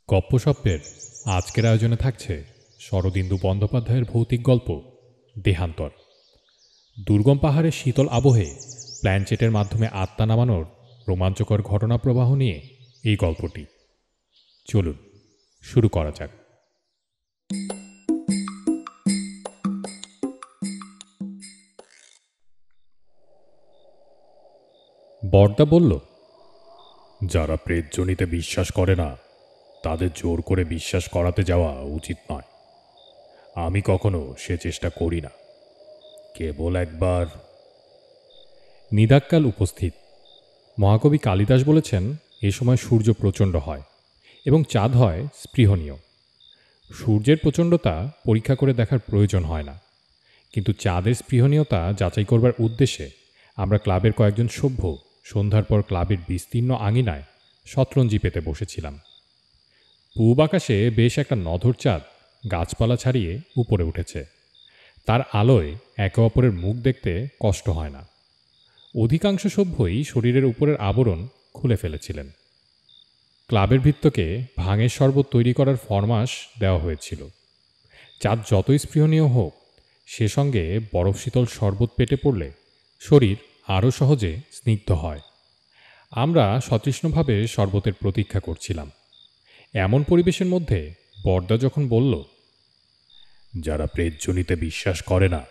গপ্পসপ্পের আজকের আয়োজনে থাকছে শরদিন্দু বন্দ্যোপাধ্যায়ের ভৌতিক গল্প দেহান্তর। দুর্গম পাহাড়ের শীতল আবহে প্ল্যানচেটের মাধ্যমে আত্মা নামানোর রোমাঞ্চকর ঘটনা প্রবাহ নিয়ে এই গল্পটি। চলুন শুরু করা যাক। বরদা বলল, যারা প্রেতজনিতে বিশ্বাস করে না তাদের জোর করে বিশ্বাস করাতে যাওয়া উচিত নয়। আমি কখনো সে চেষ্টা করি না। কেবল একবার নিদাক্কাল উপস্থিত। মহাকবি কালিদাস বলেছেন, এ সময় সূর্য প্রচণ্ড হয় এবং চাঁদ হয় স্পৃহণীয়। সূর্যের প্রচণ্ডতা পরীক্ষা করে দেখার প্রয়োজন হয় না, কিন্তু চাঁদের স্পৃহণীয়তা যাচাই করবার উদ্দেশ্যে আমরা ক্লাবের কয়েকজন সভ্য সন্ধ্যার পর ক্লাবের বিস্তীর্ণ আঙিনায় শতরঞ্জি পেতে বসেছিলাম। পূব আকাশে বেশ একটা নধর চাঁদ গাছপালা ছাড়িয়ে উপরে উঠেছে। তার আলোয় একে অপরের মুখ দেখতে কষ্ট হয় না। অধিকাংশ সভ্যই শরীরের উপরের আবরণ খুলে ফেলেছিলেন। ক্লাবের ভৃত্যকে ভাঙের শরবত তৈরি করার ফরমাশ দেওয়া হয়েছিল। চাঁদ যতই স্পৃহণীয় হোক, সে সঙ্গে বরফ শীতল শরবত পেটে পড়লে শরীর আরও সহজে স্নিগ্ধ হয়। আমরা সতৃষ্ণভাবে শরবতের প্রতীক্ষা করছিলাম। এমন পরিবেশের মধ্যে বরদা যখন বলল, যারা প্রেতজনিতে বিশ্বাস করে না,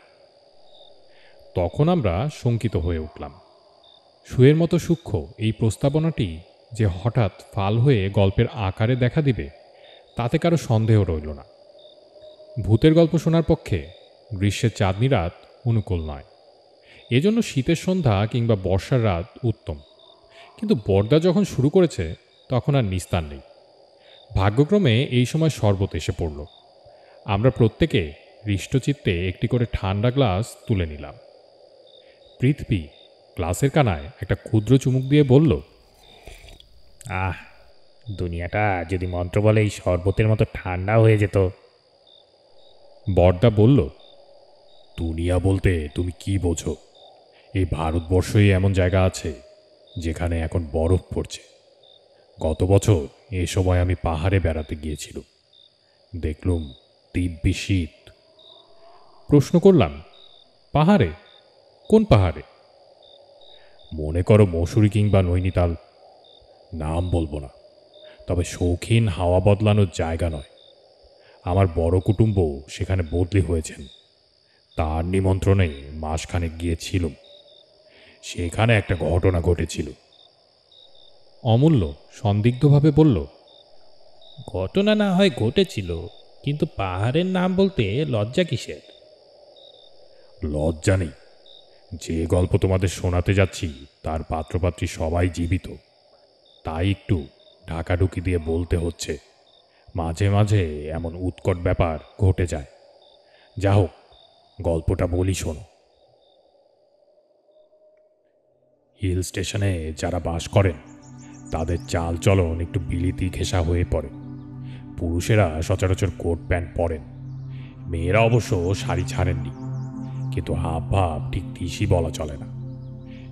তখন আমরা শঙ্কিত হয়ে উঠলাম। সুয়ের মতো সূক্ষ্ম এই প্রস্তাবনাটি যে হঠাৎ ফাল হয়ে গল্পের আকারে দেখা দিবে, তাতে কারো সন্দেহ রইল না। ভূতের গল্প শোনার পক্ষে গ্রীষ্মের চাঁদনি রাত অনুকূল নয়, এজন্য শীতের সন্ধ্যা কিংবা বর্ষার রাত উত্তম। কিন্তু বরদা যখন শুরু করেছে, তখন আর নিস্তার নেই। ভাগ্যক্রমে এই সময় শরবত এসে পড়ল। আমরা প্রত্যেকে হৃষ্টচিত্তে একটি করে ঠান্ডা গ্লাস তুলে নিলাম। পৃথ্বী গ্লাসের কানায় একটা ক্ষুদ্র চুমুক দিয়ে বলল, আহ, দুনিয়াটা যদি মন্ত্র বলে এই শরবতের মতো ঠান্ডা হয়ে যেত। বরদা বলল, দুনিয়া বলতে তুমি কি বোঝো? এই ভারতবর্ষই এমন জায়গা আছে যেখানে এখন বরফ পড়ছে। গত বছর এ সময় আমি পাহাড়ে বেড়াতে গিয়েছিলাম। দেখলুম দিব্যি শীত। প্রশ্ন করলাম, পাহাড়ে? কোন পাহাড়ে? মনে করো মসুরি কিংবা নৈনিতাল। নাম বলবো না, তবে শৌখিন হাওয়া বদলানোর জায়গা নয়। আমার বড় কুটুম্ব সেখানে বদলি হয়েছেন। তার নিমন্ত্রণে মাসখানেক গিয়েছিলাম। সেখানে একটা ঘটনা ঘটেছিল। অমূল্য সন্দিগ্ধভাবে বলল, ঘটনা না হয় ঘটেছিল, কিন্তু পাহাড়ের নাম বলতে লজ্জা কিসের? লজ্জা নেই। যে গল্প তোমাদের শোনাতে যাচ্ছি তার পাত্রপাত্রী সবাই জীবিত, তাই একটু ঢাকাঢুকি দিয়ে বলতে হচ্ছে। মাঝে মাঝে এমন উৎকট ব্যাপার ঘটে যায়। যা হোক, গল্পটা বলি শোনো। হিল স্টেশনে যারা বাস করেন তাদের চাল চলন একটু বিলিতি ঘেঁষা হয়ে পড়ে। পুরুষেরা সচরাচর কোট প্যান্ট পরেন, মেয়েরা অবশ্য শাড়ি ছাড়েননি, কিন্তু হাব ভাব ঠিক টিসি বলা চলে না।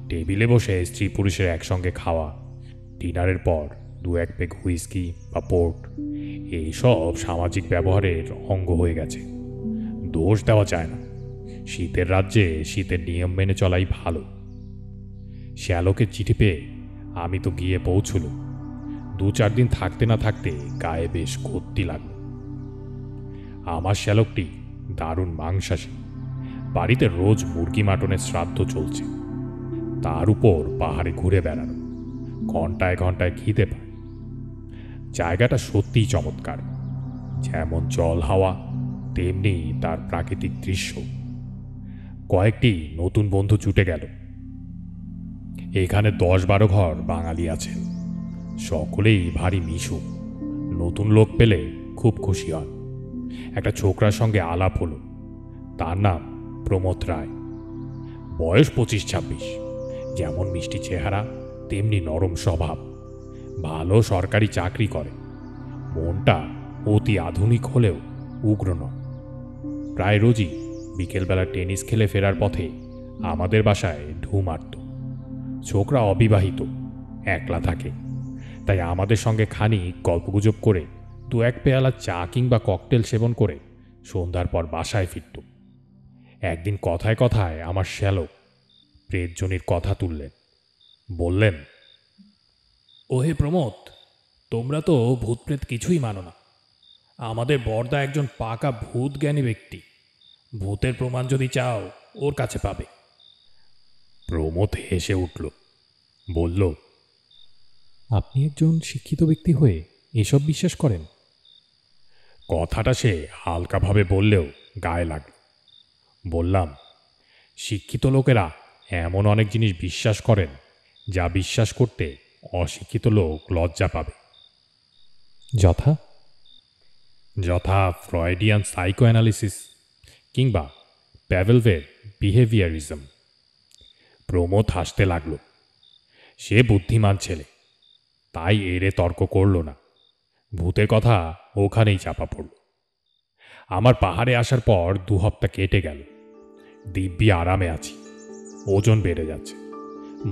টেবিলে বসে স্ত্রী পুরুষের একসঙ্গে খাওয়া, ডিনারের পর দু এক পেগ হুইস্কি বা পোর্ট, এইসব সামাজিক ব্যবহারের অঙ্গ হয়ে গেছে। দোষ দেওয়া যায় না। শীতের রাজ্যে শীতের নিয়ম মেনে চলাই ভালো। শ্যালকের চিঠি পেয়ে আমি তো গিয়ে পৌঁছল। 2-4 দিন থাকতে না থাকতে গায়ে বেশ ক্ষতি লাগল। আমার শ্যালকটি দারুণ মাংসাশী। বাড়িতে রোজ মুরগি মাটনের শ্রাদ্ধ চলছে। তার উপর পাহাড়ে ঘুরে বেড়ানো, ঘন্টায় ঘন্টায় খিদে পায়। জায়গাটা সত্যিই চমৎকার। যেমন জল হাওয়া, তেমনি তার প্রাকৃতিক দৃশ্য। কয়েকটি নতুন বন্ধু জুটে গেল। এখানে 10-12 ঘর বাঙালি আছেন। সকলেই ভারী মিশুক। নতুন লোক পেলে খুব খুশি হন। একটা ছোকরার সঙ্গে আলাপ হলো। তার নাম প্রমোদ রায়। বয়স 25-26। যেমন মিষ্টি চেহারা, তেমনি নরম স্বভাব। ভালো সরকারি চাকরি করে। মনটা অতি আধুনিক হলেও উগ্র নয়। প্রায় রোজই বিকেলবেলা টেনিস খেলে ফেরার পথে আমাদের বাসায় ঢু মারত। ছোকরা অবিবাহিত, একলা থাকে, তাই আমাদের সঙ্গে খানিক গল্পগুজব করে দু এক পেয়ালা চা কিংবা ককটেল সেবন করে সন্ধ্যার পর বাসায় ফিরত। একদিন কথায় কথায় আমার শ্যালক প্রেতজনির কথা তুললেন। বললেন, ওহে প্রমোদ, তোমরা তো ভূতপ্রেত কিছুই মানো না। আমাদের বরদা একজন পাকা ভূত জ্ঞানী ব্যক্তি। ভূতের প্রমাণ যদি চাও ওর কাছে পাবে। প্রমোদ হেসে উঠল, বলল, আপনি একজন শিক্ষিত ব্যক্তি হয়ে এসব বিশ্বাস করেন? কথাটা সে হালকাভাবে বললেও গায়ে লাগল। বললাম, শিক্ষিত লোকেরা এমন অনেক জিনিস বিশ্বাস করেন যা বিশ্বাস করতে অশিক্ষিত লোক লজ্জা পাবে। যথা যথা ফ্রয়েডিয়ান সাইকো অ্যানালিসিস কিংবা প্যাভেলভের বিহেভিয়ারিজম। প্রমোদ হাসতে লাগল। সে বুদ্ধিমান ছেলে, তাই এরে তর্ক করল না। ভূতের কথা ওখানেই চাপা পড়ল। আমার পাহাড়ে আসার পর 2 হপ্তাহ কেটে গেল। দিব্যি আরামে আছি। ওজন বেড়ে যাচ্ছে।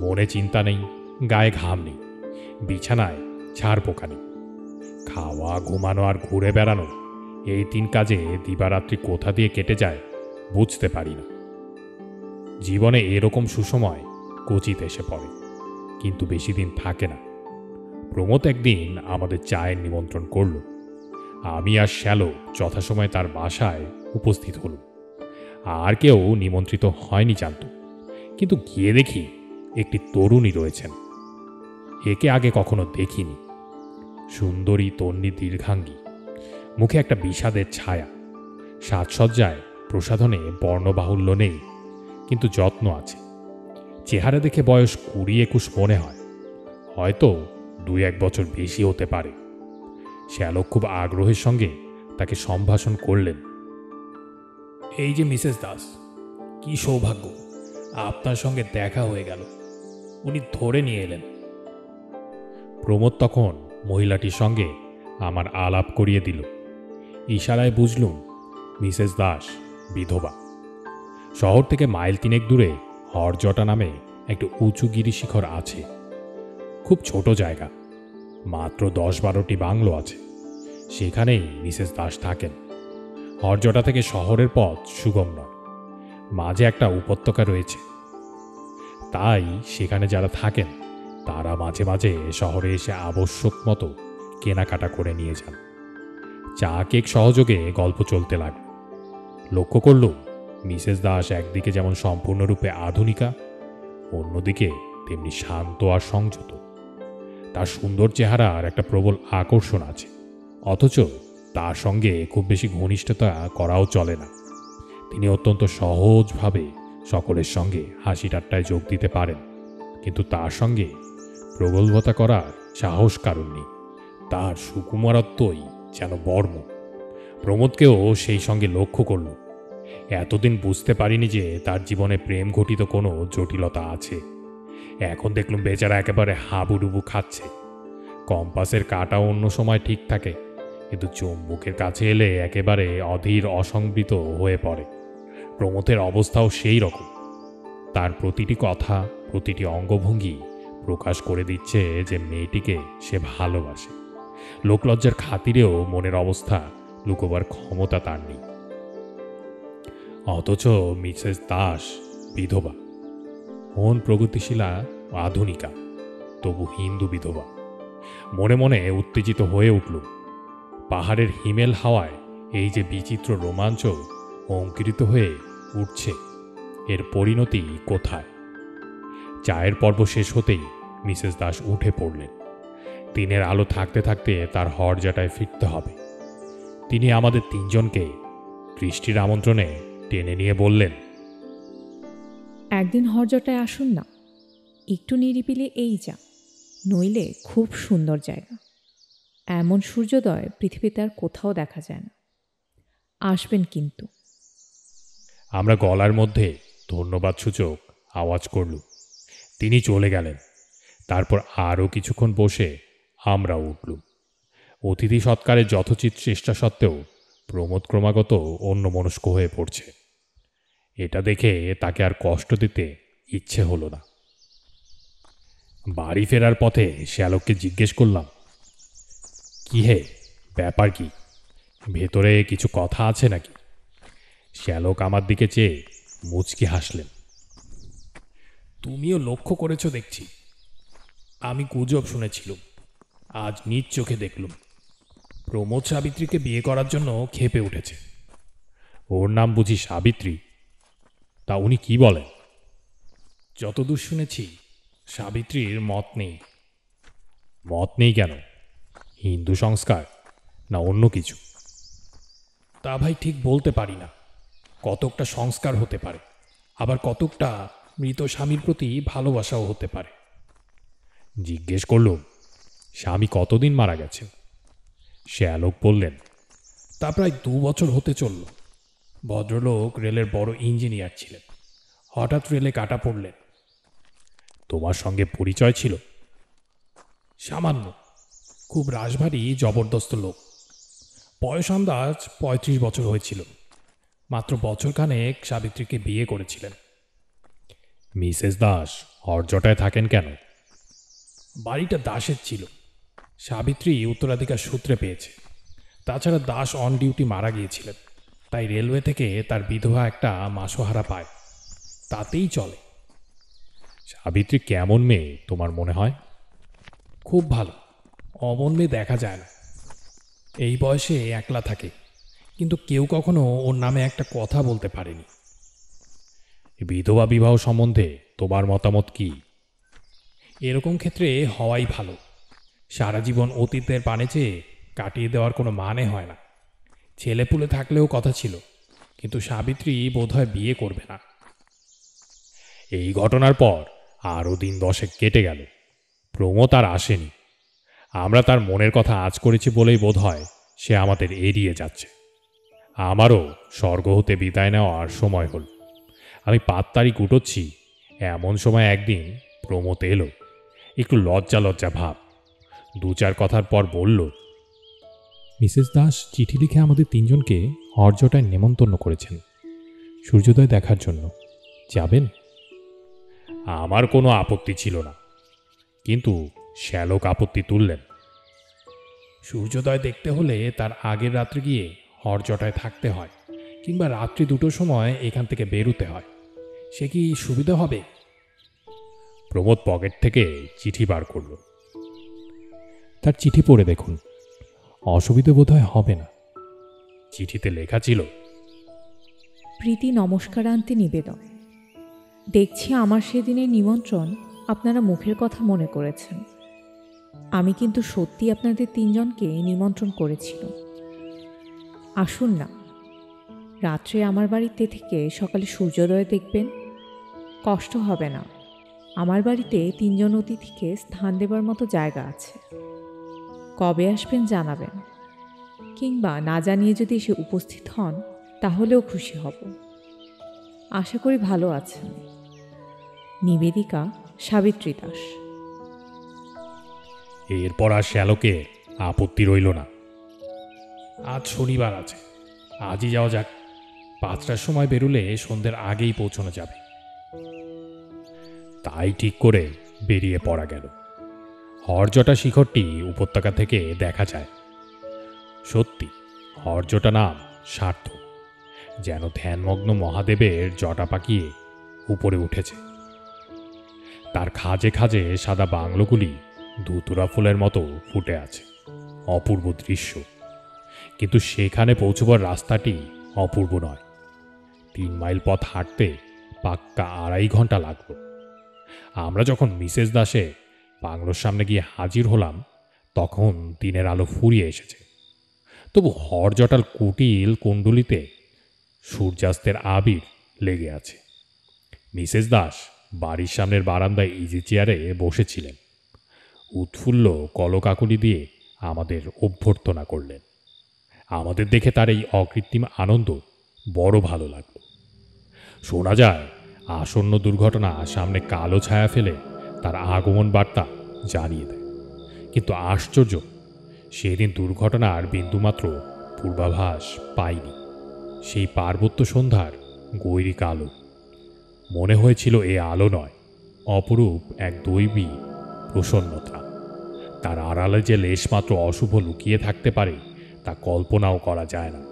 মনে চিন্তা নেই, গায়ে ঘাম নেই, বিছানায় ছাড় পোকা নেই। খাওয়া, ঘুমানো আর ঘুরে বেড়ানো, এই 3 কাজে দিবারাত্রি কোথা দিয়ে কেটে যায় বুঝতে পারি না। জীবনে এরকম সুসময় কোচিত এসে পড়ে, কিন্তু বেশি দিন থাকে না। প্রমোদ একদিন আমাদের চায়ের নিমন্ত্রণ করল। আমি আর শ্যালক যথাসময়ে তার বাসায় উপস্থিত হল। আর কেউ নিমন্ত্রিত হয়নি জানত, কিন্তু গিয়ে দেখি একটি তরুণী রয়েছেন। একে আগে কখনো দেখিনি। সুন্দরী তন্নি দীর্ঘাঙ্গী, মুখে একটা বিষাদের ছায়া। সাজসজ্জায় প্রসাধনে বর্ণবাহুল্য নেই, কিন্তু যত্ন আছে। চেহারা দেখে বয়স 20-21 মনে হয়, হয়তো 2-1 বছর বেশি হতে পারে। শ্যালক খুব আগ্রহের সঙ্গে তাকে সম্ভাষণ করলেন। এই যে মিসেস দাস, কি সৌভাগ্য, আপনার সঙ্গে দেখা হয়ে গেল। উনি ধরে নিয়ে এলেন। প্রমোদ তখন মহিলাটির সঙ্গে আমার আলাপ করিয়ে দিল। ইশারায় বুঝলুম মিসেস দাস বিধবা। শহর থেকে মাইল 3 দূরে হরজটা নামে একটি উঁচু গিরিশিখর আছে। খুব ছোট জায়গা, মাত্র 10-12টি বাংলো আছে। সেখানেই মিসেস দাস থাকেন। হরজটা থেকে শহরের পথ সুগম নয়, মাঝে একটা উপত্যকা রয়েছে। তাই সেখানে যারা থাকেন তারা মাঝে মাঝে শহরে এসে আবশ্যক মতো কেনাকাটা করে নিয়ে যান। চা কেক সহযোগে গল্প চলতে লাগল। লক্ষ্য করলুম মিসেস দাস একদিকে যেমন সম্পূর্ণরূপে আধুনিকা, অন্যদিকে তেমনি শান্ত আর সংযত। তার সুন্দর চেহারার একটা প্রবল আকর্ষণ আছে, অথচ তার সঙ্গে খুব বেশি ঘনিষ্ঠতা করাও চলে না। তিনি অত্যন্ত সহজভাবে সকলের সঙ্গে হাসি ঠাট্টায় যোগ দিতে পারেন, কিন্তু তার সঙ্গে প্রগল্ভতা করার সাহস কারণ নেই। তার সুকুমারত্বই যেন বর্ম। প্রমোদকেও সেই সঙ্গে লক্ষ্য করল। এতদিন বুঝতে পারিনি যে তার জীবনে প্রেম ঘটিত কোনো জটিলতা আছে। এখন দেখলুম বেচারা একেবারে হাবুডুবু খাচ্ছে। কম্পাসের কাঁটা অন্য সময় ঠিক থাকে, কিন্তু চুম্বকের কাছে এলে একেবারে অধীর অসংবৃত হয়ে পড়ে। প্রমোদের অবস্থাও সেই রকম। তার প্রতিটি কথা, প্রতিটি অঙ্গভঙ্গি প্রকাশ করে দিচ্ছে যে মেয়েটিকে সে ভালোবাসে। লোকলজ্জার খাতিরেও মনের অবস্থা লুকোবার ক্ষমতা তার নেই। অথচ মিসেস দাস বিধবা, মন প্রগতিশীলা আধুনিকা, তবু হিন্দু বিধবা। মনে মনে উত্তেজিত হয়ে উঠল। পাহাড়ের হিমেল হাওয়ায় এই যে বিচিত্র রোমাঞ্চ অঙ্কুরিত হয়ে উঠছে, এর পরিণতি কোথায়? চায়ের পর্ব শেষ হতেই মিসেস দাস উঠে পড়লেন। দিনের আলো থাকতে থাকতে তার হরজাটায় ফিরতে হবে। তিনি আমাদের 3 জনকে দৃষ্টির আমন্ত্রণে টেনে নিয়ে বললেন, একদিন হরজটায় আসুন না, একটু নিরিবিলি এই যা, নইলে খুব সুন্দর জায়গা। এমন সূর্যোদয় পৃথিবীতে আর কোথাও দেখা যায় না। আসবেন কিন্তু। আমরা গলার মধ্যে ধন্যবাদসূচক আওয়াজ করল। তিনি চলে গেলেন। তারপর আরও কিছুক্ষণ বসে আমরা উঠলুম। অতিথি সৎকারের যথোচিত চেষ্টা সত্ত্বেও প্রমোদ ক্রমাগত অন্যমনস্ক হয়ে পড়ছে। এটা দেখে তাকে আর কষ্ট দিতে ইচ্ছে হলো না। বাড়ি ফেরার পথে শ্যালককে জিজ্ঞেস করলাম, কি হে, ব্যাপার কি? ভেতরে কিছু কথা আছে নাকি? শ্যালক আমার দিকে চেয়ে মুচকি হাসলেন। তুমিও লক্ষ্য করেছ দেখছি। আমি গুজব শুনেছিলাম, আজ নিজ চোখে দেখলুম। প্রমোদ সাবিত্রীকে বিয়ে করার জন্য ক্ষেপে উঠেছে। ওর নাম বুঝি সাবিত্রী? তা উনি কি বলেন? যতদূর শুনেছি, সাবিত্রীর মত নেই। মত নেই কেন? হিন্দু সংস্কার না অন্য কিছু? তা ভাই ঠিক বলতে পারি না। কতকটা সংস্কার হতে পারে, আবার কতকটা মৃত স্বামীর প্রতি ভালোবাসাও হতে পারে। জিজ্ঞেস করলুম, স্বামী কতদিন মারা গেছেন? শ্যালক বললেন, তা প্রায় 2 বছর হতে চলল। ভদ্রলোক রেলের বড় ইঞ্জিনিয়ার ছিলেন, হঠাৎ রেলে কাটা পড়লেন। তোমার সঙ্গে পরিচয় ছিল? সামান্য। খুব রাশভারী জবরদস্ত লোক। বয়স আন্দাজ 35 বছর হয়েছিল। মাত্র বছরখানেক সাবিত্রীকে বিয়ে করেছিলেন। মিসেস দাস হরজটায় থাকেন কেন? বাড়িটা দাসের ছিল, সাবিত্রী উত্তরাধিকার সূত্রে পেয়েছে। তাছাড়া দাস অন ডিউটি মারা গিয়েছিলেন, তাই রেলওয়ে থেকে তার বিধবা একটা মাসোহারা পায়, তাতেই চলে। সাবিত্রী কেমন মেয়ে তোমার মনে হয়? খুব ভালো। অমন মেয়ে দেখা যায় না। এই বয়সে একলা থাকে, কিন্তু কেউ কখনো ওর নামে একটা কথা বলতে পারেনি। বিধবা বিবাহ সম্বন্ধে তোমার মতামত কি? এরকম ক্ষেত্রে হওয়াই ভালো। সারা জীবন অতীতের পানে চেয়ে কাটিয়ে দেওয়ার কোনো মানে হয় না। ছেলেপুলে থাকলেও কথা ছিল, কিন্তু সাবিত্রী বোধহয় বিয়ে করবে না। এই ঘটনার পর আরও দিন 10 কেটে গেল। প্রমোদ আর আসেনি। আমরা তার মনের কথা আজ করেছি বলেই বোধহয় সে আমাদের এড়িয়ে যাচ্ছে। আমারও স্বর্গ হতে বিদায় নেওয়ার সময় হল। আমি পাত্তারি গুটোচ্ছি, এমন সময় একদিন প্রমোদ এলো। একটু লজ্জা লজ্জা ভাব। 2-4 কথার পর বলল, মিসেস দাস চিঠি লিখে আমাদের 3 জনকে হরজটায় নেমন্তন্ন করেছেন সূর্যোদয় দেখার জন্য। যাবেন? আমার কোনো আপত্তি ছিল না, কিন্তু শ্যালক আপত্তি তুললেন। সূর্যোদয় দেখতে হলে তার আগের রাত্রে গিয়ে হরজটায় থাকতে হয়, কিংবা রাত্রি 2টোর সময় এখান থেকে বেরোতে হয়। সে কি সুবিধা হবে? প্রমোদ পকেট থেকে চিঠি বার করল। তার চিঠি পড়ে দেখুন, অসুবিধা বোধহয় হবে না। চিঠিতে লেখা ছিল, প্রীতি নমস্কারান্তে নিবেদন। দেখছি আমার সেদিনের নিমন্ত্রণ আপনারা মুখের কথা মনে করেছেন। আমি কিন্তু সত্যি আপনাদের 3 জনকে নিমন্ত্রণ করেছিল। আসুন না, রাত্রে আমার বাড়িতে থেকে সকালে সূর্যোদয় দেখবেন। কষ্ট হবে না। আমার বাড়িতে 3 জন অতিথিকে স্থান দেবার মতো জায়গা আছে। কবে আসবেন জানাবেন, কিংবা না জানিয়ে যদি এসে উপস্থিত হন তাহলেও খুশি হব। আশা করি ভালো আছেন। নিবেদিকা সাবিত্রী দাস। এরপর আর শ্যালকে আপত্তি রইল না। আজ শনিবার আছে, আজই যাওয়া যাক। 5টার সময় বেরোলে সন্ধ্যের আগেই পৌঁছানো যাবে। তাই ঠিক করে বেরিয়ে পড়া গেল। হরজটা শিখরটি উপত্যকা থেকে দেখা যায়। সত্যি হরজটা নাম সার্থক, যেন ধ্যানমগ্ন মহাদেবের জটা পাকিয়ে উপরে উঠেছে। তার খাজে খাজে সাদা বাংলোগুলি ধুতুরা ফুলের মতো ফুটে আছে। অপূর্ব দৃশ্য। কিন্তু সেখানে পৌঁছবার রাস্তাটি অপূর্ব নয়। 3 মাইল পথ হাঁটতে পাক্কা 2.5 ঘন্টা লাগলো। আমরা যখন মিসেস দাসে বাংলোর সামনে গিয়ে হাজির হলাম, তখন দিনের আলো ফুরিয়ে এসেছে। তবু হরজটাল কুটিল কুণ্ডুলিতে সূর্যাস্তের আবির লেগে আছে। মিসেস দাস বাড়ির সামনের বারান্দায় ইজি চেয়ারে বসেছিলেন। উৎফুল্ল কলকাকুলি দিয়ে আমাদের অভ্যর্থনা করলেন। আমাদের দেখে তার এই অকৃত্রিম আনন্দ বড় ভালো লাগল। শোনা যায় আসন্ন দুর্ঘটনা সামনে কালো ছায়া ফেলে তার আগমন বার্তা জানিয়ে দেয়। কিন্তু আশ্চর্য, সেদিন দুর্ঘটনার বিন্দুমাত্র পূর্বাভাস পাইনি। সেই পার্বত্য সন্ধ্যার গৈরিক আলো মনে হয়েছিল এ আলো নয়, অপরূপ এক দৈবী প্রসন্নতা। তার আড়ালে যে লেশমাত্র অশুভ লুকিয়ে থাকতে পারে তা কল্পনাও করা যায় না।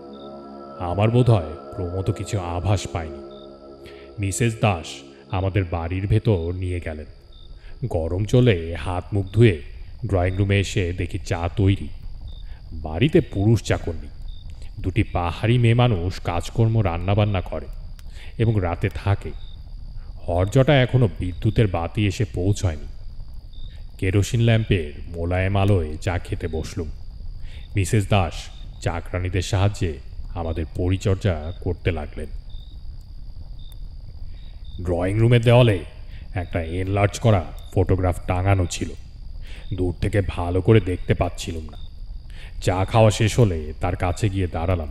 আমার বোধ হয় প্রমোদ কিছু আভাস পায়নি। মিসেস দাস আমাদের বাড়ির ভেতর নিয়ে গেলেন। গরম চলে হাত মুখ ধুয়ে ড্রয়িং রুমে এসে দেখি চা তৈরি। বাড়িতে পুরুষ চাকর নেই। দুটি পাহাড়ি মেয়ে মানুষ কাজকর্ম রান্নাবান্না করে এবং রাতে থাকে। হরজটা এখনও বিদ্যুতের বাতি এসে পৌঁছয়নি। কেরোসিন ল্যাম্পের মোলায়েম আলোয় চা খেতে বসলুম। মিসেস দাস চাকরানীদের সাহায্যে আমাদের পরিচর্যা করতে লাগলেন। ড্রয়িং রুমের দেওয়ালে একটা এনলার্জ করা ফটোগ্রাফ টাঙানো ছিল। দূর থেকে ভালো করে দেখতে পাচ্ছিলুম না। চা খাওয়া শেষ হলে তার কাছে গিয়ে দাঁড়ালাম।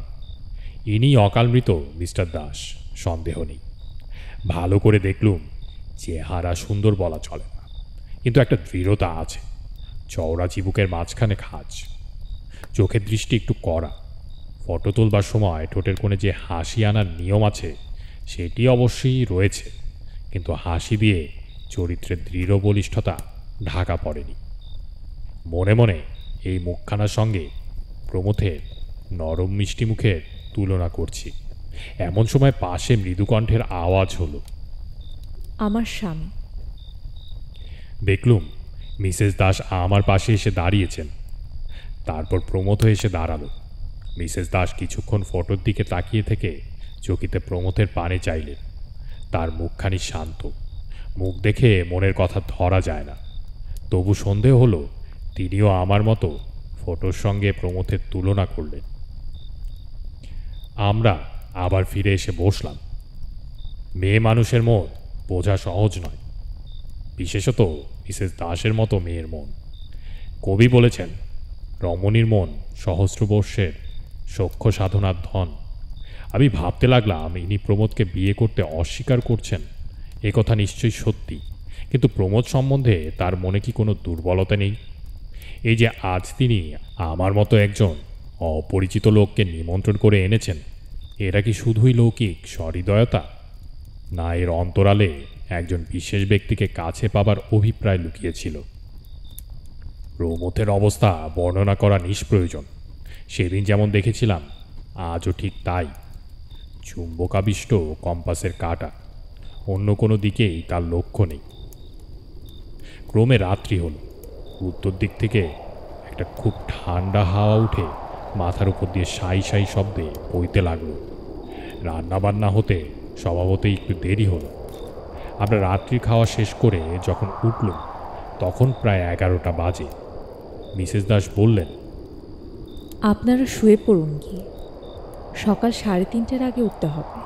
ইনি অকালমৃত মিস্টার দাস, সন্দেহ নেই। ভালো করে দেখলুম, চেহারা সুন্দর বলা চলে না, কিন্তু একটা দৃঢ়তা আছে। চওড়া চিবুকের মাঝখানে খাঁজ, চোখের দৃষ্টি একটু কড়া। ফটো তোলবার সময় ঠোঁটের কোণে যে হাসি আনার নিয়ম আছে সেটি অবশ্যই রয়েছে, কিন্তু হাসি দিয়ে চরিত্রের দৃঢ় বলিষ্ঠতা ঢাকা পড়েনি। মনে মনে এই মুখখানার সঙ্গে প্রমথের নরম মিষ্টি মুখের তুলনা করছি। এমন সময় পাশে মৃদুকণ্ঠের আওয়াজ হলো, আমার স্বামী। দেখলুম মিসেস দাস আমার পাশে এসে দাঁড়িয়েছেন। তারপর প্রমথ এসে দাঁড়ালো। মিসেস দাস কিছুক্ষণ ফটোর দিকে তাকিয়ে থেকে চকিতে প্রমথের পানে চাইলেন। তার মুখখানি শান্ত। মুখ দেখে মনের কথা ধরা যায় না, তবু সন্দেহ হলো তিনিও আমার মতো ফটোর সঙ্গে প্রমথের তুলনা করলেন। আমরা আবার ফিরে এসে বসলাম। মেয়ে মানুষের মন বোঝা সহজ নয়, বিশেষত মিসেস দাসের মতো মেয়ের মন। কবি বলেছেন, রমণীর মন সহস্রবর্ষের সখ্য সাধনার ধন। আমি ভাবতে লাগলাম, ইনি প্রমোদকে বিয়ে করতে অস্বীকার করছেন, এ কথা নিশ্চয়ই সত্যি, কিন্তু প্রমোদ সম্বন্ধে তার মনে কি কোনো দুর্বলতা নেই? এই যে আজ তিনি আমার মতো একজন অপরিচিত লোককে নিমন্ত্রণ করে এনেছেন, এরা কি শুধুই লৌকিক সহৃদয়তা, না এর অন্তরালে একজন বিশেষ ব্যক্তিকে কাছে পাবার অভিপ্রায় লুকিয়েছিল? প্রমথের অবস্থা বর্ণনা করা নিষ্প্রয়োজন। সেদিন যেমন দেখেছিলাম, আজও ঠিক তাই। চুম্বকাবিষ্ট কম্পাসের কাঁটা, অন্য কোনো দিকেই তার লক্ষ্য নেই। ক্রমে রাত্রি হল। উত্তর দিক থেকে একটা খুব ঠান্ডা হাওয়া উঠে মাথার উপর দিয়ে সাই সাই শব্দে বইতে লাগলো। রান্নাবান্না হতে স্বভাবতই একটু দেরি হলো। আমরা রাত্রি খাওয়া শেষ করে যখন উঠলুম তখন প্রায় 11টা বাজে। মিসেস দাস বললেন, আপনারা শুয়ে পড়ুন গিয়ে, সকাল 3:30টার আগে উঠতে হবে,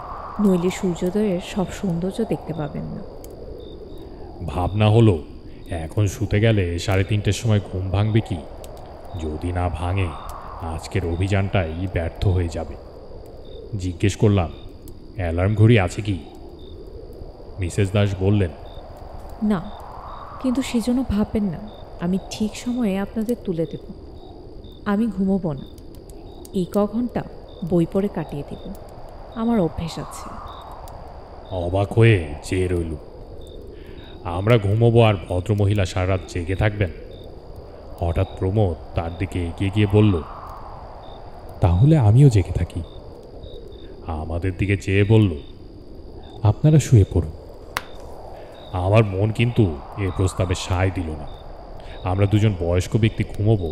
নইলে সূর্যোদয়ের সব সৌন্দর্য দেখতে পাবেন না। ভাবনা হলো, এখন শুতে গেলে 3:30টার সময় ঘুম ভাঙবে কি? যদি না ভাঙে, আজকের অভিযানটাই ব্যর্থ হয়ে যাবে। জিজ্ঞেস করলাম, অ্যালার্ম ঘড়ি আছে কি? মিসেস দাস বললেন, না, কিন্তু সেজন্য ভাববেন না, আমি ঠিক সময়ে আপনাদের তুলে দেব। আমি ঘুমোবো না, এই ঘন্টা বই পড়ে কাটিয়ে দেব, আমার অভ্যেস আছে। অবাক হয়ে চেয়ে রইল। আমরা ঘুমোবো আর ভদ্রমহিলা সারা রাত জেগে থাকবেন? হঠাৎ প্রমোদ তার দিকে এগিয়ে গিয়ে বলল, তাহলে আমিও জেগে থাকি। আমাদের দিকে চেয়ে বলল, আপনারা শুয়ে পড়ুন। আমার মন কিন্তু এ প্রস্তাবে সায় দিল না। আমরা দুজন বয়স্ক ব্যক্তি ঘুমোবো,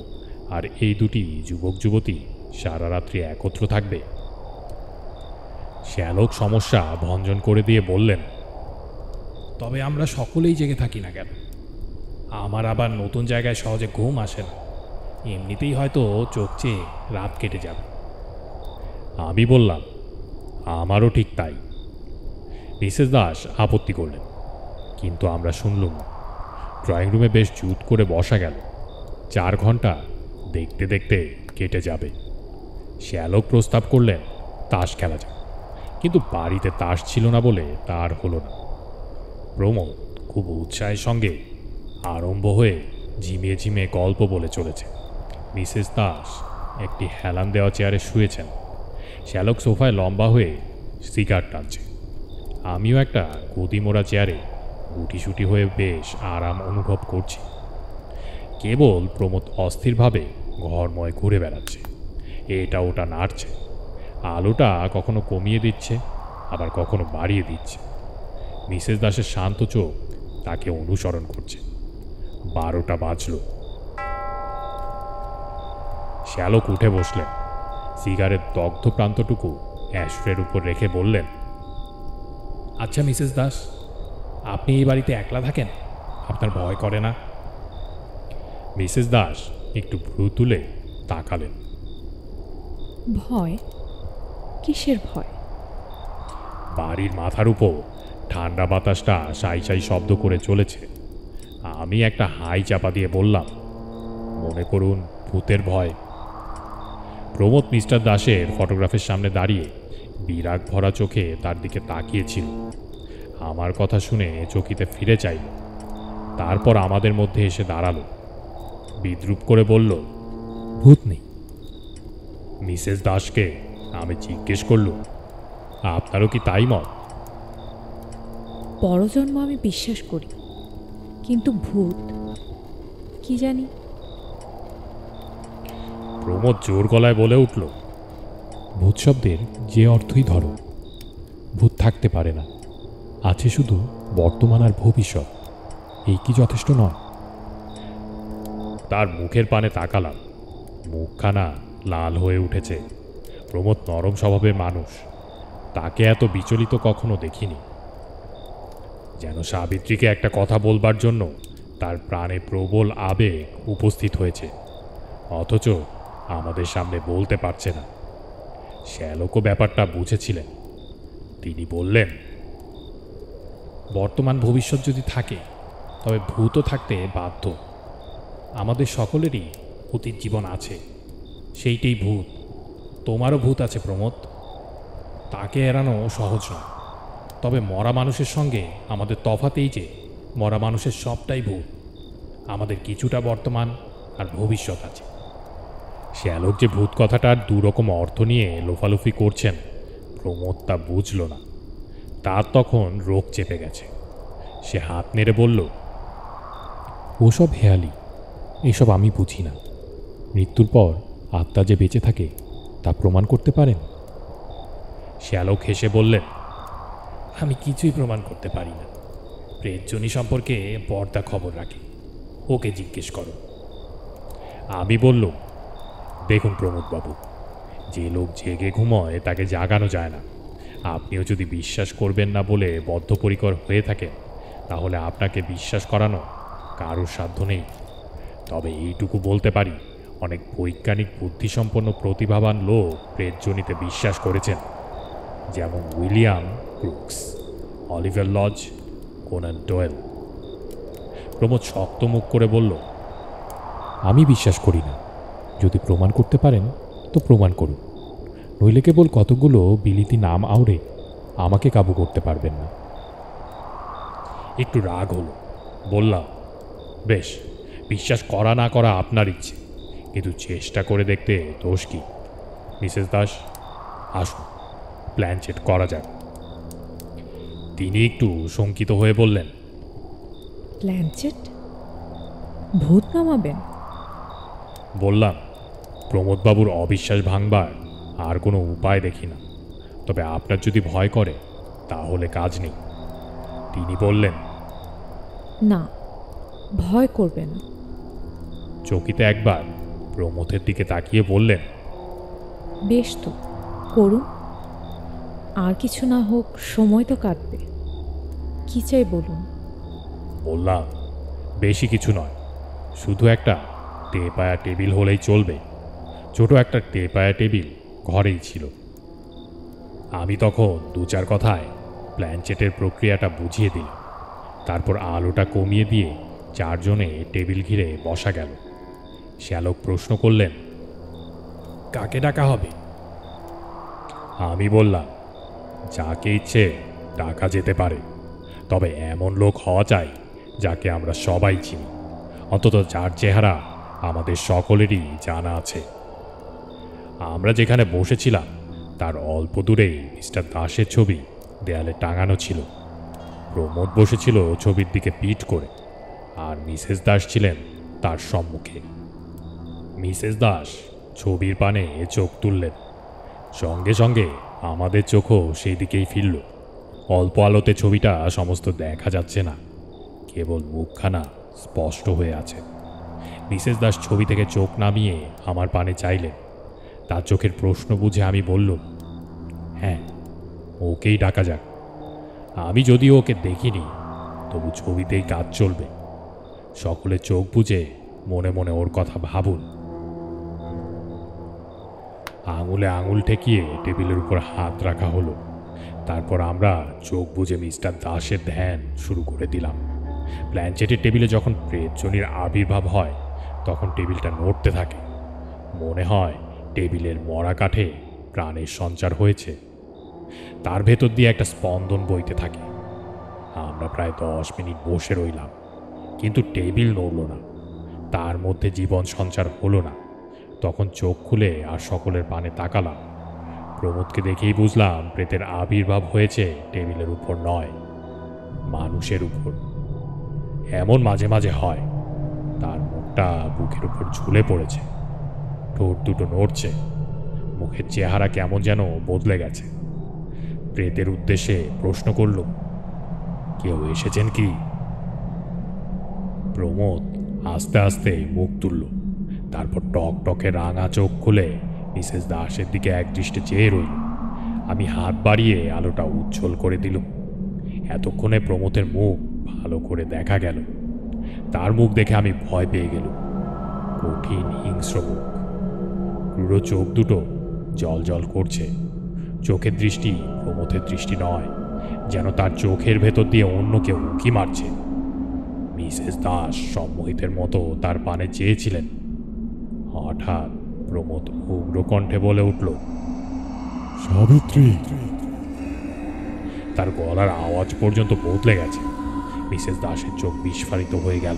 আর এই দুটি যুবক যুবতী সারা রাত্রি একত্র থাকবে? শ্যালক সমস্যা ভঞ্জন করে দিয়ে বললেন, তবে আমরা সকলেই জেগে থাকি না কেন? আমার আবার নতুন জায়গায় সহজে ঘুম আসে না, এমনিতেই হয়তো চোখ চেয়ে রাত কেটে যাবে। আমি বললাম, আমারও ঠিক তাই। মিসেস দাস আপত্তি করলেন, কিন্তু আমরা শুনলুম না। ড্রয়িং রুমে বেশ জুত করে বসা গেল। 4 ঘন্টা দেখতে দেখতে কেটে যাবে। শ্যালক প্রস্তাব করলেন তাস খেলা যাক, কিন্তু বাড়িতে তাস ছিল না বলে তার হলো না। প্রমোদ খুব উৎসাহের সঙ্গে আরম্ভ হয়ে ঝিমিয়ে ঝিমিয়ে গল্প বলে চলেছে। মিসেস দাস একটি হেলান দেওয়া চেয়ারে শুয়েছেন। শ্যালক সোফায় লম্বা হয়ে সিগার টানছে। আমিও একটা গদিমোড়া চেয়ারে গুটিসুটি হয়ে বেশ আরাম অনুভব করছি। কেবল প্রমোদ অস্থিরভাবে ঘরময় ঘুরে বেড়াচ্ছে এটা ওটা নাড়ছে। আলোটা কখনো কমিয়ে দিচ্ছে, আবার কখনো বাড়িয়ে দিচ্ছে। মিসেস দাসের শান্ত চোখ তাকে অনুসরণ করছে। 12টা বাজল। শ্যালক উঠে বসলেন। সিগারেট দগ্ধ প্রান্তটুকু অ্যাশট্রের উপর রেখে বললেন, আচ্ছা মিসেস দাস, আপনি এই বাড়িতে একলা থাকেন? আপনার ভয় করে না? মিসেস দাস একটু ভ্রু তুলে তাকালেন। ভয়? কিসের ভয়? বাড়ির মাথার উপর ঠান্ডা বাতাসটা সাই সাই শব্দ করে চলেছে। আমি একটা হাই চাপা দিয়ে বললাম, মনে করুন ভূতের ভয়। প্রমোদ মিস্টার দাসের ফটোগ্রাফের সামনে দাঁড়িয়ে বিরাগ ভরা চোখে তার দিকে তাকিয়েছিল। আমার কথা শুনে চকিতে ফিরে চাইল। তারপর আমাদের মধ্যে এসে দাঁড়ালো, বিদ্রূপ করে বলল, ভূত নেই। মিসেস দাসকে আমি জিজ্ঞেস করলুম, আপনারও কি তাই মত? পরজন্ম আমি বিশ্বাস করি, কিন্তু ভূত কি জানি। প্রমোদ জোর গলায় বলে উঠল, ভূত শব্দের যে অর্থই ধরো, ভূত থাকতে পারে না, আছে শুধু বর্তমান আর ভবিষ্যৎ। এই কি যথেষ্ট নয়? তার মুখের পানে তাকালাম। মুখখানা লাল হয়ে উঠেছে। প্রমোদ নরম স্বভাবের মানুষ, তাকে এত বিচলিত কখনো দেখিনি। যেন সাবিত্রীকে একটা কথা বলবার জন্য তার প্রাণে প্রবল আবেগ উপস্থিত হয়েছে, অথচ আমাদের সামনে বলতে পারছে না। শ্যালকও ব্যাপারটা বুঝেছিলেন। তিনি বললেন, বর্তমান ভবিষ্যৎ যদি থাকে তবে ভূতও থাকতে বাধ্য। আমাদের সকলেরই অতীত জীবন আছে, সেইটাই ভূত। তোমারও ভূত আছে প্রমোদ, তাকে এড়ানো সহজ নয়। তবে মরা মানুষের সঙ্গে আমাদের তফাৎ এই যে মরা মানুষের সবটাই ভূত। আমাদের কিছুটা বর্তমান আর ভবিষ্যৎ আছে। শ্যালক যে ভূত কথাটার দুরকম অর্থ নিয়ে লোফালুফি করছেন, প্রমোদ তা বুঝল না। তার তখন রোগ চেপে গেছে। সে হাত নেড়ে বলল, ওসব হেয়ালি, এসব আমি বুঝি না। মৃত্যুর পর আত্মা যে বেঁচে থাকে তা প্রমাণ করতে পারেন? শ্যালক হেসে বললেন, আমি কিছুই প্রমাণ করতে পারি না। প্রেতজনী সম্পর্কে বর্দা খবর রাখে, ওকে জিজ্ঞেস করো। আমি বললুম, দেখুন প্রমোদবাবু, যে লোক জেগে ঘুমোয় তাকে জাগানো যায় না। আপনিও যদি বিশ্বাস করবেন না বলে বদ্ধপরিকর হয়ে থাকেন, তাহলে আপনাকে বিশ্বাস করানো কারোর সাধ্য নেই। তবে এইটুকু বলতে পারি, অনেক বৈজ্ঞানিক বুদ্ধিসম্পন্ন প্রতিভাবান লোক প্রেতজনিতে বিশ্বাস করেছেন, যেমন William Crookes, Oliver Lodge, Conan Doyle. Pramod শক্ত মুখ করে বলল, আমি বিশ্বাস করি না। যদি প্রমাণ করতে পারেন তো প্রমাণ করুন, নইলে কেবল কতগুলো বিলিতি নাম আউড়ে আমাকে কাবু করতে পারবেন না। একটু রাগ হলো। বললাম, বেশ, বিশ্বাস করা না করা আপনার ইচ্ছে, কিন্তু চেষ্টা করে দেখতে দোষ কি? মিসেস দাস, আসুন, প্ল্যান চেট করা যাক। তিনি একটু শঙ্কিত হয়ে বললেন, প্ল্যানচেট? ভূত নামাবেন? বললাম, প্রমোদবাবুর অবিশ্বাস ভাঙবার আর কোনো উপায় দেখি না। তবে আপনার যদি ভয় করে তাহলে কাজ নেই। তিনি বললেন, না, ভয় করবে না। চকিতে একবার প্রমোদের দিকে তাকিয়ে বললেন, বেশ তো, করুন। আর কিছু না হোক, সময় তো কাটবে। কি চাই বলুন? বললাম, বেশি কিছু নয়, শুধু একটা টেপায়া টেবিল হলেই চলবে। ছোট একটা টেপায়া টেবিল ঘরেই ছিল। আমি তখন 2-4 কথায় প্ল্যানচেটের প্রক্রিয়াটা বুঝিয়ে দিলাম। তারপর আলোটা কমিয়ে দিয়ে 4 জনে টেবিল ঘিরে বসা গেল। শ্যালক প্রশ্ন করলেন, কাকে ডাকা হবে? আমি বললাম, যাকে ইচ্ছে ডাকা যেতে পারে, তবে এমন লোক হওয়া চাই যাকে আমরা সবাই চিনি, অন্তত যার চেহারা আমাদের সকলেরই জানা আছে। আমরা যেখানে বসেছিলাম তার অল্প দূরেই মিস্টার দাসের ছবি দেয়ালে টাঙানো ছিল। প্রমোদ বসেছিল ছবির দিকে পিঠ করে, আর মিসেস দাস ছিলেন তার সম্মুখে। মিসেস দাস ছবির পানে চোখ তুললেন। সঙ্গে সঙ্গে আমাদের চোখও সেই দিকেই ফিরল। অল্প আলোতে ছবিটা সমস্ত দেখা যাচ্ছে না, কেবল মুখখানা স্পষ্ট হয়ে আছে। মিসেস দাস ছবি থেকে চোখ নামিয়ে আমার পানে চাইলেন। তার চোখের প্রশ্ন বুঝে আমি বললুম, হ্যাঁ, ওকেই ডাকা যাক। আমি যদিও ওকে দেখিনি, তবু ছবিতেই কাজ চলবে। সকলে চোখ বুজে মনে মনে ওর কথা ভাবুন। আঙুলে আঙুল ঠেকিয়ে টেবিলের উপর হাত রাখা হলো। তারপর আমরা চোখ বুজে মিস্টার দাসের ধ্যান শুরু করে দিলাম। প্ল্যানচেটের টেবিলে যখন প্রেতজনির আবির্ভাব হয়, তখন টেবিলটা নড়তে থাকে। মনে হয় টেবিলের মরা কাঠে প্রাণের সঞ্চার হয়েছে। তার ভেতর দিয়ে একটা স্পন্দন বইতে থাকে। আমরা প্রায় 10 মিনিট বসে রইলাম, কিন্তু টেবিল নড়ল না, তার মধ্যে জীবন সঞ্চার হলো না। তখন চোখ খুলে আর সকলের পানে তাকালাম। প্রমোদকে দেখেই বুঝলাম প্রেতের আবির্ভাব হয়েছে টেবিলের উপর নয়, মানুষের উপর। এমন মাঝে মাঝে হয়। তার মুখটা বুকের উপর ঝুলে পড়েছে, ঠোঁট দুটো নড়ছে, মুখের চেহারা কেমন যেন বদলে গেছে। প্রেতের উদ্দেশ্যে প্রশ্ন করল, কেউ এসেছেন কি? প্রমোদ আস্তে আস্তে মুখ তুলল। তারপর টক টকে রাঙা চোখ খুলে মিসেস দাসের দিকে একদৃষ্টে চেয়ে রইল। আমি হাত বাড়িয়ে আলোটা উজ্জ্বল করে দিলুম। এতক্ষণে প্রমোদের মুখ ভালো করে দেখা গেল। তার মুখ দেখে আমি ভয় পেয়ে গেলুম। কঠিন হিংস্র মুখ, ক্রূর চোখ দুটো জল জল করছে। চোখের দৃষ্টি প্রমোদের দৃষ্টি নয়, যেন তার চোখের ভেতর দিয়ে অন্য কেউ উঁকি মারছে। মিসেস দাস সম্মোহিতের মতো তার পানে চেয়েছিলেন। হঠাৎ প্রমোদ উগ্র কণ্ঠে বলে উঠল, সাবিত্রী। তার গলার আওয়াজ পর্যন্ত বদলে গেছে। মিসেস দাসের চোখ বিস্ফারিত হয়ে গেল,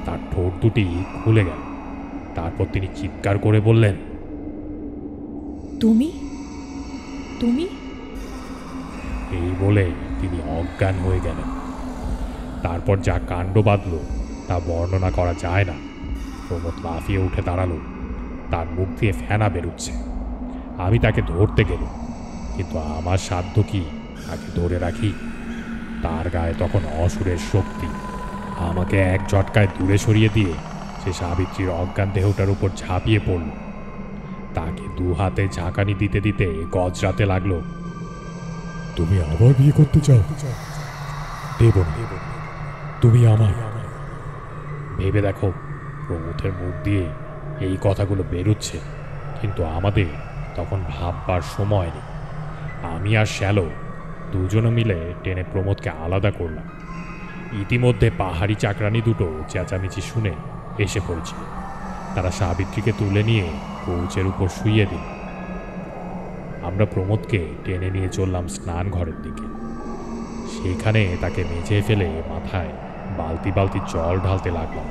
তার ঠোঁট দুটি খুলে গেল। তারপর তিনি চিৎকার করে বললেন, তুমি তুমি এই বলে তিনি অজ্ঞান হয়ে গেলেন। তারপর যা কাণ্ড বাঁধল তা বর্ণনা করা যায় না। প্রমোদ লাফিয়ে উঠে দাঁড়ালো, তার মুখ দিয়ে ফেনা বেরুচ্ছে। আমি তাকে ধরতে গেলাম, কিন্তু আমার সাধ্য কি তাকে ধরে রাখি? তার গায়ে তখন অসুরের শক্তি। আমাকে এক ঝটকায় দূরে সরিয়ে দিয়ে সে সাবিত্রীর অজ্ঞান দেহটার উপর ঝাঁপিয়ে পড়ল। তাকে দু হাতে ঝাঁকানি দিতে দিতে গজরাতে লাগলো, তুমি আবার বিয়ে করতে চাও? দেব না, তুমি আমার। ভেবে দেখো, প্রমোদের মুখ দিয়ে এই কথাগুলো বেরোচ্ছে, কিন্তু আমাদের তখন ভাববার সময় নেই। আমি আর শ্যালো দুজনে মিলে টেনে প্রমোদকে আলাদা করলাম। ইতিমধ্যে পাহাড়ি চাকরানি দুটো চেঁচামেচি শুনে এসে পড়েছিল। তারা সাবিত্রীকে তুলে নিয়ে কৌচের উপর শুইয়ে দিল। আমরা প্রমোদকে টেনে নিয়ে চললাম স্নান ঘরের দিকে। সেখানে তাকে মেঝে ফেলে মাথায় বালতি বালতি জল ঢালতে লাগলাম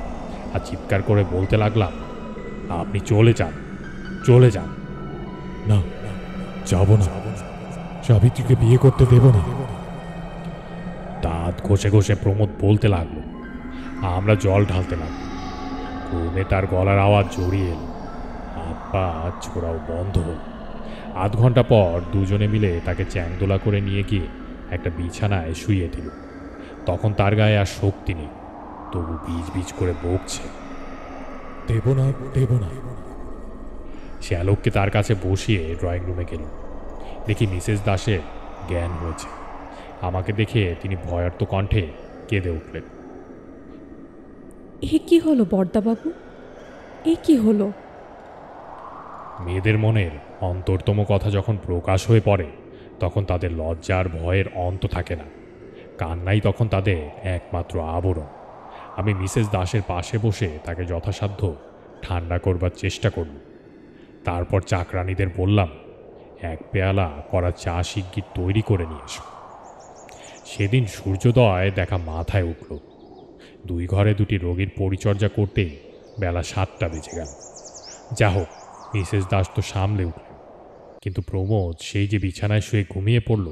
আর চিৎকার করে বলতে লাগলাম, আপনি চলে যান, চলে যান। না, যাব না, সাবিত্রীকে বিয়ে করতে দেব না। দাঁত ঘষে ঘষে প্রমোদ বলতে লাগলো। আমরা জল ঢালতে লাগলাম। ক্রমে তার গলার আওয়াজ জড়িয়ে এলো, হাত পা ছোড়াও বন্ধ হল। আধ ঘন্টা পর দুজনে মিলে তাকে চ্যাংদোলা করে নিয়ে গিয়ে একটা বিছানায় শুইয়ে দিল। তখন তার গায়ে আর শক্তি নেই, তবু বীজ বীজ করে বকছে, দেব না, দেব না। শ্যালককে তার কাছে বসিয়ে ড্রয়িং রুমে গেল। দেখি মিসেস দাসের জ্ঞান হয়েছে। আমাকে দেখে তিনি ভয়ার্ত কণ্ঠে কেঁদে উঠলেন। এ কি হলো বর্দাবাবু, এ কি হলো? মেয়েদের মনের অন্তরতম কথা যখন প্রকাশ হয়ে পড়ে, তখন তাদের লজ্জার ভয়ের অন্ত থাকে না। কান্নাই তখন তাদের একমাত্র আবরণ। আমি মিসেস দাসের পাশে বসে তাকে যথাসাধ্য ঠান্ডা করবার চেষ্টা করল। তারপর চাকরানীদের বললাম, এক পেয়ালা করা চা শিগগির তৈরি করে নিয়ে এসো। সেদিন সূর্যোদয় দেখা মাথায় উঠল। দুই ঘরে দুটি রোগীর পরিচর্যা করতেই বেলা 7টা বেজে গেল। যা হোক, মিসেস দাস তো সামলে উঠলেন, কিন্তু প্রমোদ সেই যে বিছানায় শুয়ে ঘুমিয়ে পড়ল,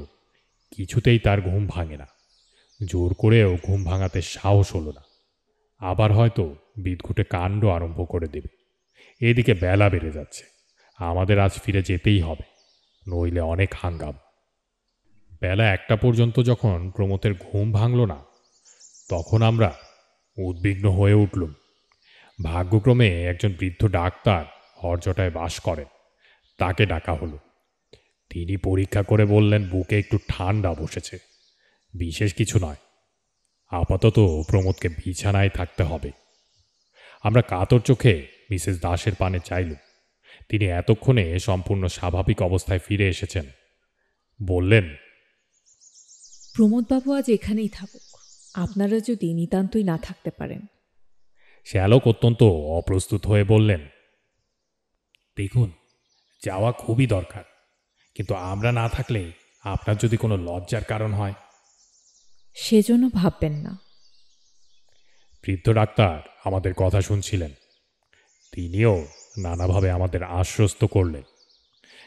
কিছুতেই তার ঘুম ভাঙে না। জোর করেও ঘুম ভাঙাতে সাহস হলো না। আবার হয়তো বিদঘুটে কাণ্ড আরম্ভ করে দেবে, এদিকে বেলা বেড়ে যাচ্ছে, আমাদের আজ ফিরে যেতেই হবে, নইলে অনেক হাঙ্গাম। বেলা 1টা পর্যন্ত যখন প্রমথের ঘুম ভাঙল না, তখন আমরা উদ্বিগ্ন হয়ে উঠলুম। ভাগ্যক্রমে একজন বৃদ্ধ ডাক্তার হরজটায় বাস করেন, তাকে ডাকা হলো। তিনি পরীক্ষা করে বললেন বুকে একটু ঠান্ডা বসেছে, বিশেষ কিছু নয়, আপাতত প্রমোদকে বিছানায় থাকতে হবে। আমরা কাতর চোখে মিসেস দাসের পানে চাইলুম। তিনি এতক্ষণে সম্পূর্ণ স্বাভাবিক অবস্থায় ফিরে এসেছেন। বললেন, প্রমোদবাবু আজ এখানেই থাকুক, আপনারা যদি নিতান্তই না থাকতে পারেন। শ্যালক অত্যন্ত অপ্রস্তুত হয়ে বললেন, দেখুন, যাওয়া খুবই দরকার, কিন্তু আমরা না থাকলে আপনার যদি কোনো লজ্জার কারণ হয়। সেজন্য ভাববেন না। বৃদ্ধ ডাক্তার আমাদের কথা শুনছিলেন, তিনিও নানাভাবে আমাদের আশ্বস্ত করলেন।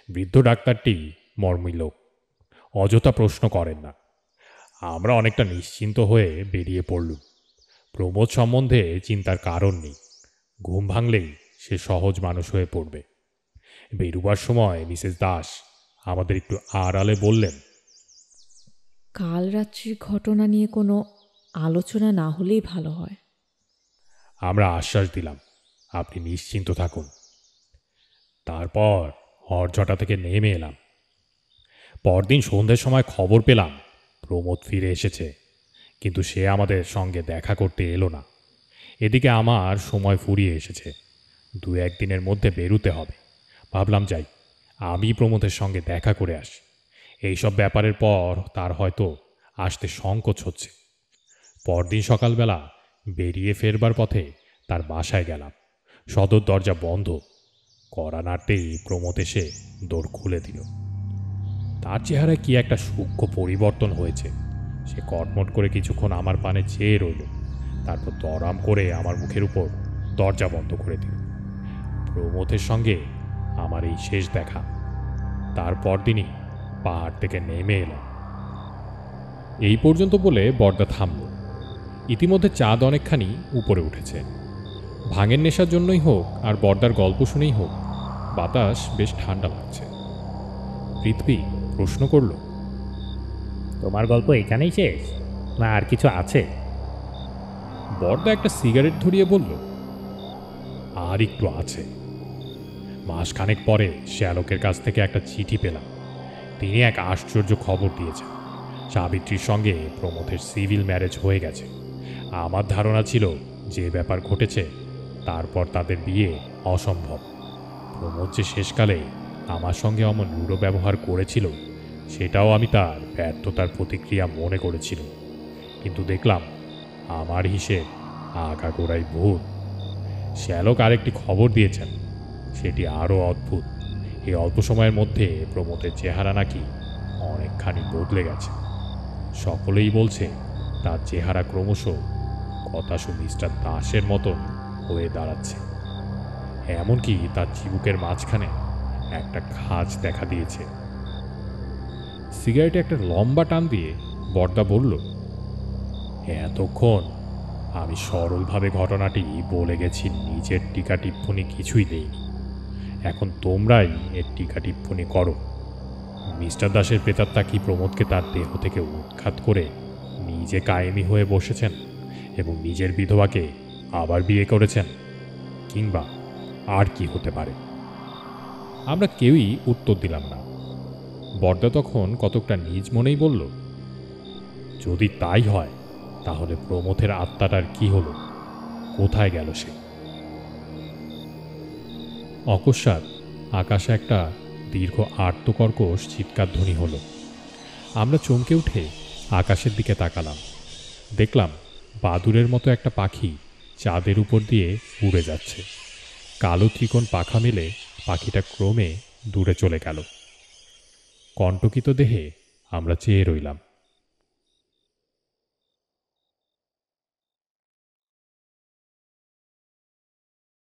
বৃদ্ধ ডাক্তারটি মর্মী লোক, অযথা প্রশ্ন করেন না। আমরা অনেকটা নিশ্চিন্ত হয়ে বেরিয়ে পড়লুম। প্রমোদ সম্বন্ধে চিন্তার কারণ নেই, ঘুম ভাঙলেই সে সহজ মানুষ হয়ে পড়বে। বেরুবার সময় মিসেস দাস আমাদের একটু আড়ালে বললেন, কাল রাত্রির ঘটনা নিয়ে কোনো আলোচনা না হলেই ভালো হয়। আমরা আশ্বাস দিলাম, আপনি নিশ্চিন্ত থাকুন। তারপর হরঝটা থেকে নেমে এলাম। পরদিন সন্ধ্যের সময় খবর পেলাম প্রমোদ ফিরে এসেছে, কিন্তু সে আমাদের সঙ্গে দেখা করতে এলো না। এদিকে আমার সময় ফুরিয়ে এসেছে, 2-1 দিনের মধ্যে বেরুতে হবে। ভাবলাম যাই, আমি প্রমোদের সঙ্গে দেখা করে আসি। এইসব ব্যাপারের পর তার হয়তো আসতে সংকোচ হচ্ছে। পরদিন সকালবেলা বেরিয়ে ফেরবার পথে তার বাসায় গেলাম। সদর দরজা বন্ধ, কড়া নাড়তেই প্রমোদ এসে দৌড় খুলে দিল। তার চেহারায় কি একটা সূক্ষ্ম পরিবর্তন হয়েছে। সে কটমট করে কিছুক্ষণ আমার পানে চেয়ে রইল, তারপর দরাম করে আমার মুখের উপর দরজা বন্ধ করে দিল। প্রমোদের সঙ্গে আমার এই শেষ দেখা। তারপর দিনই পাহাড় থেকে নেমে এলাম। এই পর্যন্ত বলে বরদা থামল। ইতিমধ্যে চাঁদ অনেকখানি উপরে উঠেছে। ভাঙের নেশার জন্যই হোক আর বরদার গল্প শুনেই হোক, বাতাস বেশ ঠান্ডা লাগছে। পৃথ্বী প্রশ্ন করল, তোমার গল্প এখানেই শেষ, না আর কিছু আছে? বরদা একটা সিগারেট ধরিয়ে বলল, আর একটু আছে। মাসখানেক পরে শ্যালকের কাছ থেকে একটা চিঠি পেলাম। তিনি এক আশ্চর্য খবর দিয়েছেন, সাবিত্রীর সঙ্গে প্রমোদের সিভিল ম্যারেজ হয়ে গেছে। আমার ধারণা ছিল যে ব্যাপার ঘটেছে তারপর তাদের বিয়ে অসম্ভব। প্রমোদ যে শেষকালে আমার সঙ্গে অমন রূঢ় ব্যবহার করেছিল, সেটাও আমি তার ব্যর্থতার প্রতিক্রিয়া মনে করেছিল। কিন্তু দেখলাম আমার হিসেব আগাগোড়াই ভুল। শ্যালক আরেকটি খবর দিয়েছেন, সেটি আরও অদ্ভুত। এই অল্প সময়ের মধ্যে প্রমোদের চেহারা নাকি অনেকখানি বদলে গেছে। সকলেই বলছে তার চেহারা ক্রমশ কথাশু মিস্টার দাসের মতন হয়ে দাঁড়াচ্ছে। এমনকি তার চিবুকের মাঝখানে একটা খাঁজ দেখা দিয়েছে। সিগারেটে একটা লম্বা টান দিয়ে বরদা বলল, এতক্ষণ আমি সরলভাবে ঘটনাটি বলে গেছি, নিজের টিকা টিপ্পনি কিছুই দেইনি। এখন তোমরাই এর টিকা টিপ্পনি করো। মিস্টার দাসের প্রেতাত্মা কি প্রমোদকে তার দেহ থেকে উৎখাত করে নিজে কায়েমি হয়ে বসেছেন এবং নিজের বিধবাকে আবার বিয়ে করেছেন, কিংবা আর কি হতে পারে? আমরা কেউই উত্তর দিলাম না। বরদা তখন কতকটা নিজ মনেই বলল, যদি তাই হয় তাহলে প্রমোদের আত্মাটার কি হলো, কোথায় গেল সে? অকস্মাৎ আকাশে একটা দীর্ঘ আর্তকর্কশ চিৎকার ধ্বনি হলো। আমরা চমকে উঠে আকাশের দিকে তাকালাম। দেখলাম বাদুড়ের মতো একটা পাখি চাঁদের উপর দিয়ে উড়ে যাচ্ছে। কালো ত্রিকোণ পাখা মেলে পাখিটা ক্রমে দূরে চলে গেল। কণ্টকিত দেহে আমরা চেয়ে রইলাম।